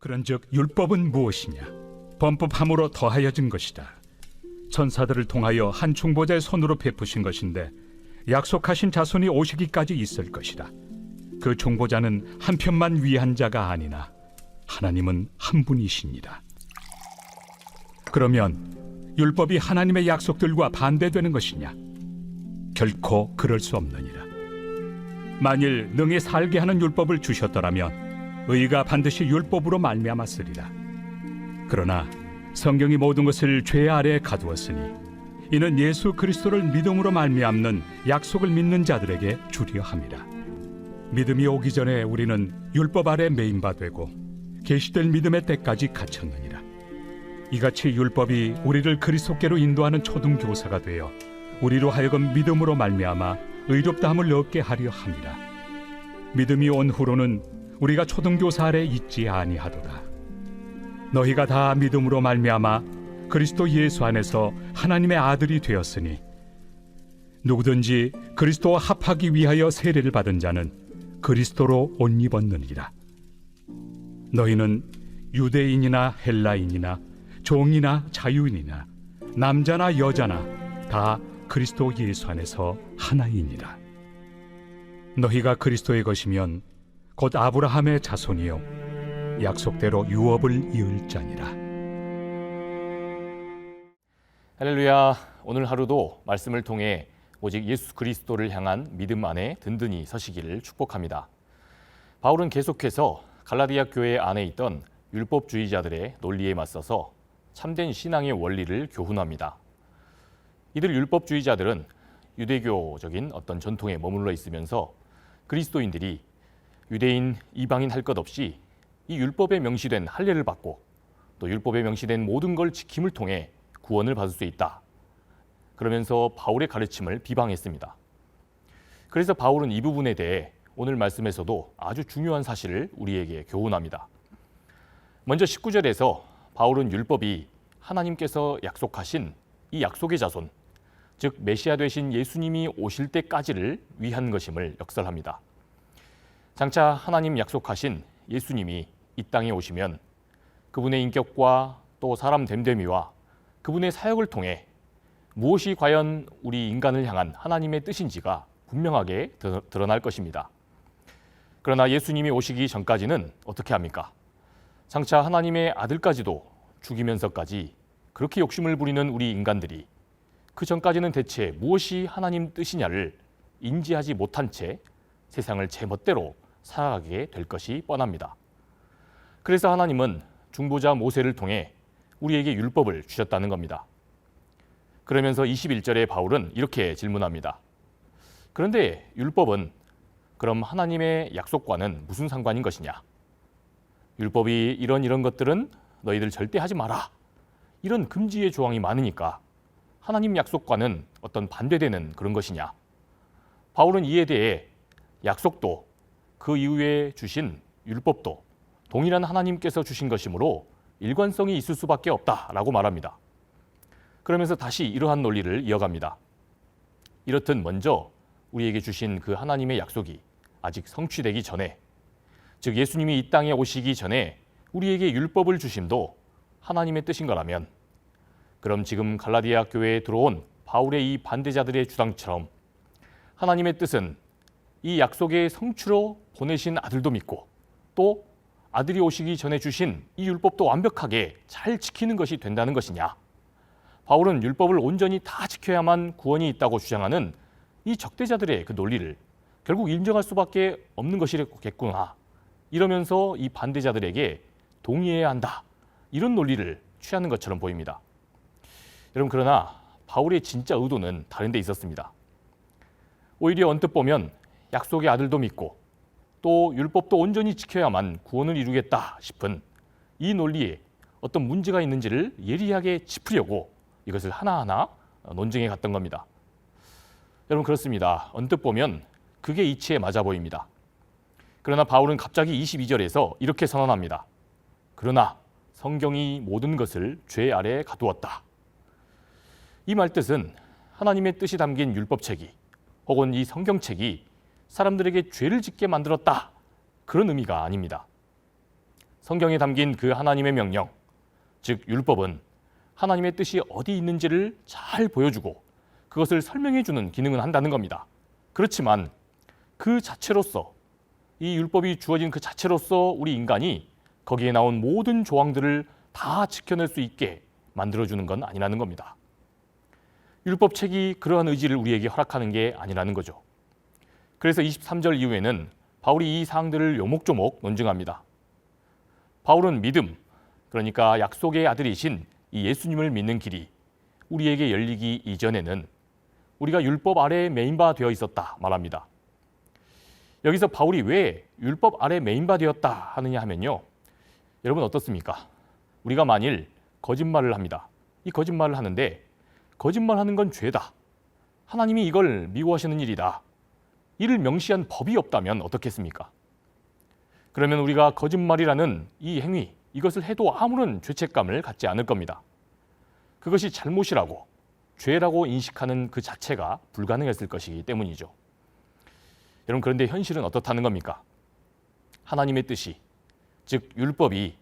그런즉 율법은 무엇이냐? 범법함으로 더하여진 것이다. 천사들을 통하여 한 중보자의 손으로 베푸신 것인데 약속하신 자손이 오시기까지 있을 것이다. 그 중보자는 한 편만 위한 자가 아니나 하나님은 한 분이시니라. 그러면 율법이 하나님의 약속들과 반대되는 것이냐? 결코 그럴 수 없느니라. 만일 능히 살게 하는 율법을 주셨더라면 의가 반드시 율법으로 말미암았으리라. 그러나 성경이 모든 것을 죄 아래에 가두었으니 이는 예수 그리스도를 믿음으로 말미암는 약속을 믿는 자들에게 주려 함이라. 믿음이 오기 전에 우리는 율법 아래 매인 바 되고 계시될 믿음의 때까지 갇혔느니라. 이같이 율법이 우리를 그리스도께로 인도하는 초등교사가 되어 우리로 하여금 믿음으로 말미암아 의롭다함을 얻게 하려 함이라. 믿음이 온 후로는 우리가 초등교사 아래 있지 아니하도다. 너희가 다 믿음으로 말미암아 그리스도 예수 안에서 하나님의 아들이 되었으니 누구든지 그리스도와 합하기 위하여 세례를 받은 자는 그리스도로 옷 입었느니라. 너희는 유대인이나 헬라인이나 종이나 자유인이나 남자나 여자나 다 그리스도 예수 안에서 하나이니라. 너희가 그리스도의 것이면 곧 아브라함의 자손이요 약속대로 유업을 이을 자니라. 할렐루야. 오늘 하루도 말씀을 통해 오직 예수 그리스도를 향한 믿음 안에 든든히 서시기를 축복합니다. 바울은 계속해서 갈라디아 교회 안에 있던 율법주의자들의 논리에 맞서서 참된 신앙의 원리를 교훈합니다. 이들 율법주의자들은 유대교적인 어떤 전통에 머물러 있으면서 그리스도인들이 유대인, 이방인 할 것 없이 이 율법에 명시된 할례를 받고 또 율법에 명시된 모든 걸 지킴을 통해 구원을 받을 수 있다. 그러면서 바울의 가르침을 비방했습니다. 그래서 바울은 이 부분에 대해 오늘 말씀에서도 아주 중요한 사실을 우리에게 교훈합니다. 먼저 19절에서 바울은 율법이 하나님께서 약속하신 이 약속의 자손, 즉 메시아 되신 예수님이 오실 때까지를 위한 것임을 역설합니다. 장차 하나님 약속하신 예수님이 이 땅에 오시면 그분의 인격과 또 사람 됨됨이와 그분의 사역을 통해 무엇이 과연 우리 인간을 향한 하나님의 뜻인지가 분명하게 드러날 것입니다. 그러나 예수님이 오시기 전까지는 어떻게 합니까? 장차 하나님의 아들까지도 죽이면서까지 그렇게 욕심을 부리는 우리 인간들이 그 전까지는 대체 무엇이 하나님 뜻이냐를 인지하지 못한 채 세상을 제멋대로 살아가게 될 것이 뻔합니다. 그래서 하나님은 중보자 모세를 통해 우리에게 율법을 주셨다는 겁니다. 그러면서 21절에 바울은 이렇게 질문합니다. 그런데 율법은 그럼 하나님의 약속과는 무슨 상관인 것이냐? 율법이 이런 것들은 너희들 절대 하지 마라. 이런 금지의 조항이 많으니까 하나님 약속과는 어떤 반대되는 그런 것이냐? 바울은 이에 대해 약속도 그 이후에 주신 율법도 동일한 하나님께서 주신 것이므로 일관성이 있을 수밖에 없다라고 말합니다. 그러면서 다시 이러한 논리를 이어갑니다. 이렇듯 먼저 우리에게 주신 그 하나님의 약속이 아직 성취되기 전에, 즉 예수님이 이 땅에 오시기 전에 우리에게 율법을 주심도 하나님의 뜻인 거라면, 그럼 지금 갈라디아 교회에 들어온 바울의 이 반대자들의 주장처럼 하나님의 뜻은 이 약속의 성취로 보내신 아들도 믿고 또 아들이 오시기 전에 주신 이 율법도 완벽하게 잘 지키는 것이 된다는 것이냐? 바울은 율법을 온전히 다 지켜야만 구원이 있다고 주장하는 이 적대자들의 그 논리를 결국 인정할 수밖에 없는 것이겠구나. 이러면서 이 반대자들에게 동의해야 한다. 이런 논리를 취하는 것처럼 보입니다. 여러분, 그러나 바울의 진짜 의도는 다른 데 있었습니다. 오히려 언뜻 보면 약속의 아들도 믿고 또 율법도 온전히 지켜야만 구원을 이루겠다 싶은 이 논리에 어떤 문제가 있는지를 예리하게 짚으려고 이것을 하나하나 논쟁해 갔던 겁니다. 여러분, 그렇습니다. 언뜻 보면 그게 이치에 맞아 보입니다. 그러나 바울은 갑자기 22절에서 이렇게 선언합니다. 그러나 성경이 모든 것을 죄 아래에 가두었다. 이 말뜻은 하나님의 뜻이 담긴 율법책이 혹은 이 성경책이 사람들에게 죄를 짓게 만들었다. 그런 의미가 아닙니다. 성경에 담긴 그 하나님의 명령, 즉 율법은 하나님의 뜻이 어디 있는지를 잘 보여주고 그것을 설명해주는 기능은 한다는 겁니다. 그렇지만 그 자체로서, 이 율법이 주어진 그 자체로서 우리 인간이 거기에 나온 모든 조항들을 다 지켜낼 수 있게 만들어주는 건 아니라는 겁니다. 율법책이 그러한 의지를 우리에게 허락하는 게 아니라는 거죠. 그래서 23절 이후에는 바울이 이 사항들을 요목조목 논증합니다. 바울은 믿음, 그러니까 약속의 아들이신 이 예수님을 믿는 길이 우리에게 열리기 이전에는 우리가 율법 아래에 메인바 되어 있었다 말합니다. 여기서 바울이 왜 율법 아래 메인바 되었다 하느냐 하면요. 여러분 어떻습니까? 우리가 만일 거짓말을 합니다. 이 거짓말을 하는데 거짓말하는 건 죄다. 하나님이 이걸 미워하시는 일이다. 이를 명시한 법이 없다면 어떻겠습니까? 그러면 우리가 거짓말이라는 이 행위, 이것을 해도 아무런 죄책감을 갖지 않을 겁니다. 그것이 잘못이라고, 죄라고 인식하는 그 자체가 불가능했을 것이기 때문이죠. 여러분 그런데 현실은 어떻다는 겁니까? 하나님의 뜻이, 즉 율법이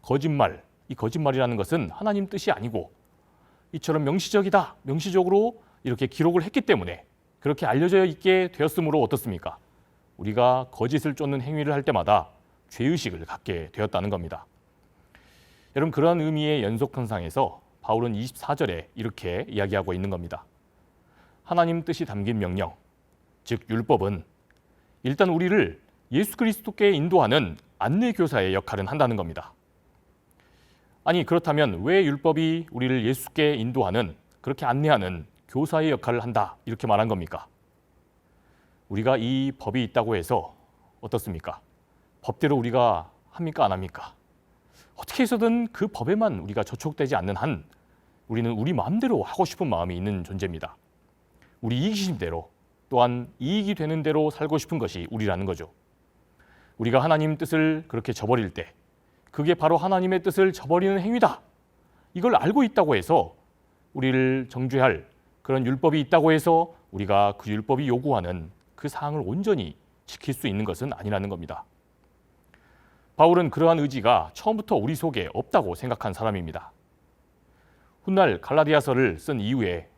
거짓말, 이 거짓말이라는 것은 하나님 뜻이 아니고 이처럼 명시적이다, 명시적으로 이렇게 기록을 했기 때문에 그렇게 알려져 있게 되었으므로 어떻습니까? 우리가 거짓을 쫓는 행위를 할 때마다 죄의식을 갖게 되었다는 겁니다. 여러분 그러한 의미의 연속편상에서 바울은 24절에 이렇게 이야기하고 있는 겁니다. 하나님 뜻이 담긴 명령, 즉 율법은 일단 우리를 예수 그리스도께 인도하는 안내교사의 역할은 한다는 겁니다. 아니 그렇다면 왜 율법이 우리를 예수께 인도하는, 그렇게 안내하는 교사의 역할을 한다 이렇게 말한 겁니까? 우리가 이 법이 있다고 해서 어떻습니까? 법대로 우리가 합니까 안 합니까? 어떻게 해서든 그 법에만 우리가 저촉되지 않는 한 우리는 우리 마음대로 하고 싶은 마음이 있는 존재입니다. 우리 이기심대로, 또한 이익이 되는 대로 살고 싶은 것이 우리라는 거죠. 우리가 하나님 뜻을 그렇게 저버릴 때 그게 바로 하나님의 뜻을 저버리는 행위다. 이걸 알고 있다고 해서 우리를 정죄할 그런 율법이 있다고 해서 우리가 그 율법이 요구하는 그 사항을 온전히 지킬 수 있는 것은 아니라는 겁니다. 바울은 그러한 의지가 처음부터 우리 속에 없다고 생각한 사람입니다. 훗날 갈라디아서를 쓴 이후에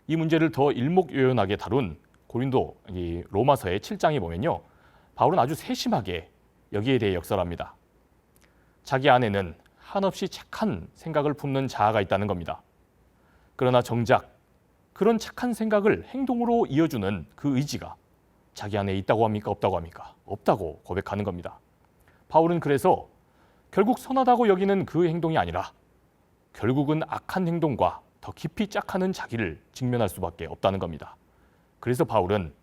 이 문제를 더 일목요연하게 다룬 고린도 로마서의 7장에 보면요. 바울은 아주 세심하게 여기에 대해 역설합니다. 자기 안에는 한없이 착한 생각을 품는 자아가 있다는 겁니다. 그러나 정작 그런 착한 생각을 행동으로 이어주는 그 의지가 자기 안에 있다고 합니까? 없다고 합니까? 없다고 고백하는 겁니다. 바울은 그래서 결국 선하다고 여기는 그 행동이 아니라 결국은 악한 행동과 더 깊이 짝하는 자기를 직면할 수밖에 없다는 겁니다. 그래서 바울은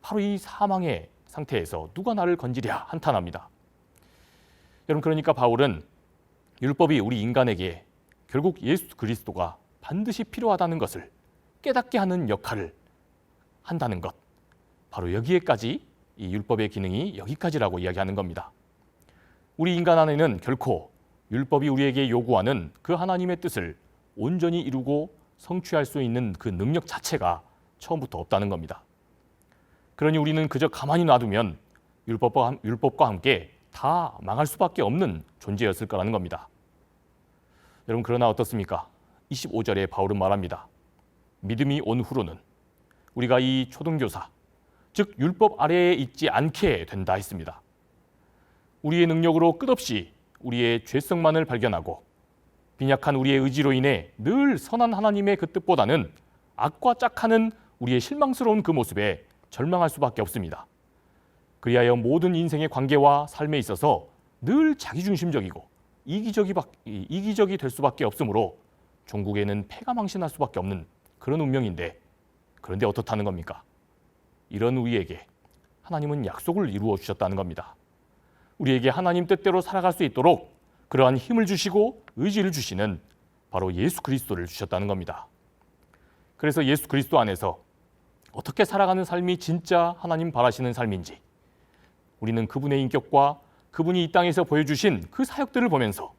바로 이 사망의 상태에서 누가 나를 건지랴 한탄합니다. 여러분 그러니까 바울은 율법이 우리 인간에게 결국 예수 그리스도가 반드시 필요하다는 것을 깨닫게 하는 역할을 한다는 것, 바로 여기에까지 이 율법의 기능이 여기까지라고 이야기하는 겁니다. 우리 인간 안에는 결코 율법이 우리에게 요구하는 그 하나님의 뜻을 온전히 이루고 성취할 수 있는 그 능력 자체가 처음부터 없다는 겁니다. 그러니 우리는 그저 가만히 놔두면 율법과 함께 다 망할 수밖에 없는 존재였을 거라는 겁니다. 여러분 그러나 어떻습니까? 25절에 바울은 말합니다. 믿음이 온 후로는 우리가 이 초등교사, 즉 율법 아래에 있지 않게 된다 했습니다. 우리의 능력으로 끝없이 우리의 죄성만을 발견하고 빈약한 우리의 의지로 인해 늘 선한 하나님의 그 뜻보다는 악과 짝하는 우리의 실망스러운 그 모습에 절망할 수밖에 없습니다. 그리하여 모든 인생의 관계와 삶에 있어서 늘 자기중심적이고 이기적이 될 수밖에 없으므로 종국에는 패가 망신할 수밖에 없는 그런 운명인데, 그런데 어떻다는 겁니까? 이런 우리에게 하나님은 약속을 이루어 주셨다는 겁니다. 우리에게 하나님 뜻대로 살아갈 수 있도록 그러한 힘을 주시고 의지를 주시는 바로 예수 그리스도를 주셨다는 겁니다. 그래서 예수 그리스도 안에서 어떻게 살아가는 삶이 진짜 하나님 바라시는 삶인지 우리는 그분의 인격과 그분이 이 땅에서 보여주신 그 사역들을 보면서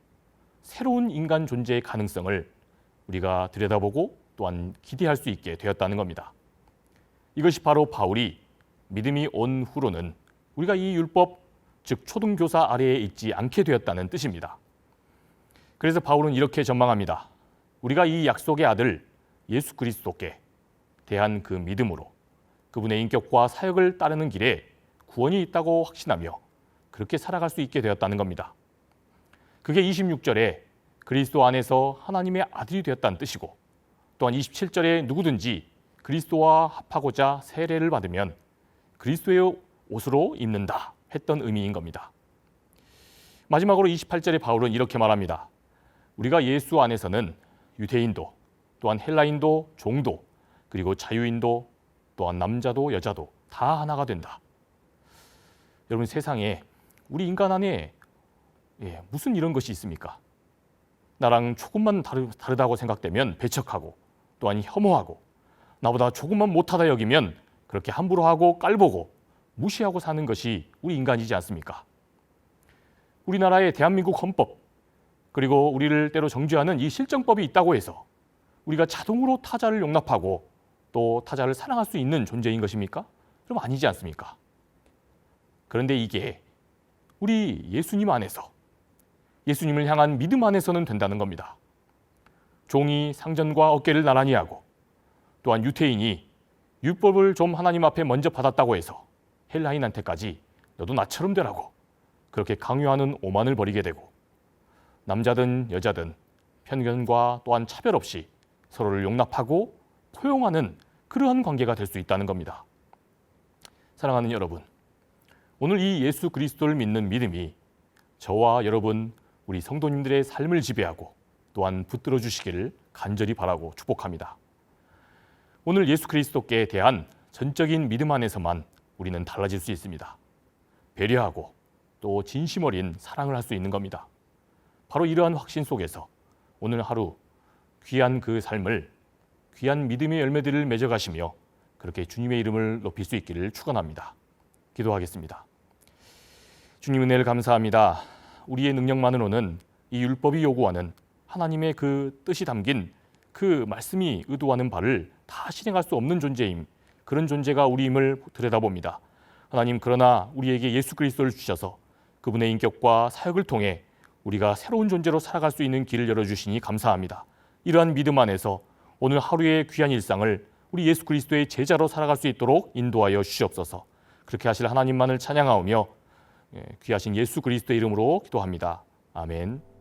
새로운 인간 존재의 가능성을 우리가 들여다보고 또한 기대할 수 있게 되었다는 겁니다. 이것이 바로 바울이 믿음이 온 후로는 우리가 이 율법 즉 초등교사 아래에 있지 않게 되었다는 뜻입니다. 그래서 바울은 이렇게 전망합니다. 우리가 이 약속의 아들 예수 그리스도께 대한 그 믿음으로 그분의 인격과 사역을 따르는 길에 구원이 있다고 확신하며 그렇게 살아갈 수 있게 되었다는 겁니다. 그게 26절에 그리스도 안에서 하나님의 아들이 되었다는 뜻이고, 또한 27절에 누구든지 그리스도와 합하고자 세례를 받으면 그리스도의 옷으로 입는다 했던 의미인 겁니다. 마지막으로 28절에 바울은 이렇게 말합니다. 우리가 예수 안에서는 유대인도 또한 헬라인도 종도 그리고 자유인도 또한 남자도 여자도 다 하나가 된다. 여러분, 세상에 우리 인간 안에 무슨 이런 것이 있습니까? 나랑 조금만 다르다고 생각되면 배척하고 또한 혐오하고, 나보다 조금만 못하다 여기면 그렇게 함부로 하고 깔보고 무시하고 사는 것이 우리 인간이지 않습니까? 우리나라의 대한민국 헌법, 그리고 우리를 때로 정죄하는 이 실정법이 있다고 해서 우리가 자동으로 타자를 용납하고 또 타자를 사랑할 수 있는 존재인 것입니까? 그럼 아니지 않습니까? 그런데 이게 우리 예수님 안에서, 예수님을 향한 믿음 안에서는 된다는 겁니다. 종이 상전과 어깨를 나란히 하고, 또한 유태인이 율법을 좀 하나님 앞에 먼저 받았다고 해서 헬라인한테까지 너도 나처럼 되라고 그렇게 강요하는 오만을 벌이게 되고, 남자든 여자든 편견과 또한 차별 없이 서로를 용납하고 포용하는 그러한 관계가 될 수 있다는 겁니다. 사랑하는 여러분, 오늘 이 예수 그리스도를 믿는 믿음이 저와 여러분, 우리 성도님들의 삶을 지배하고 또한 붙들어 주시기를 간절히 바라고 축복합니다. 오늘 예수 그리스도께 대한 전적인 믿음 안에서만 우리는 달라질 수 있습니다. 배려하고 또 진심 어린 사랑을 할 수 있는 겁니다. 바로 이러한 확신 속에서 오늘 하루 귀한 그 삶을, 귀한 믿음의 열매들을 맺어가시며 그렇게 주님의 이름을 높일 수 있기를 축원합니다. 기도하겠습니다. 주님, 은혜를 감사합니다. 우리의 능력만으로는 이 율법이 요구하는 하나님의 그 뜻이 담긴 그 말씀이 의도하는 바를 다 실행할 수 없는 존재임, 그런 존재가 우리임을 들여다봅니다. 하나님, 그러나 우리에게 예수 그리스도를 주셔서 그분의 인격과 사역을 통해 우리가 새로운 존재로 살아갈 수 있는 길을 열어주시니 감사합니다. 이러한 믿음 안에서 오늘 하루의 귀한 일상을 우리 예수 그리스도의 제자로 살아갈 수 있도록 인도하여 주시옵소서. 그렇게 하실 하나님만을 찬양하오며 귀하신 예수 그리스도의 이름으로 기도합니다. 아멘.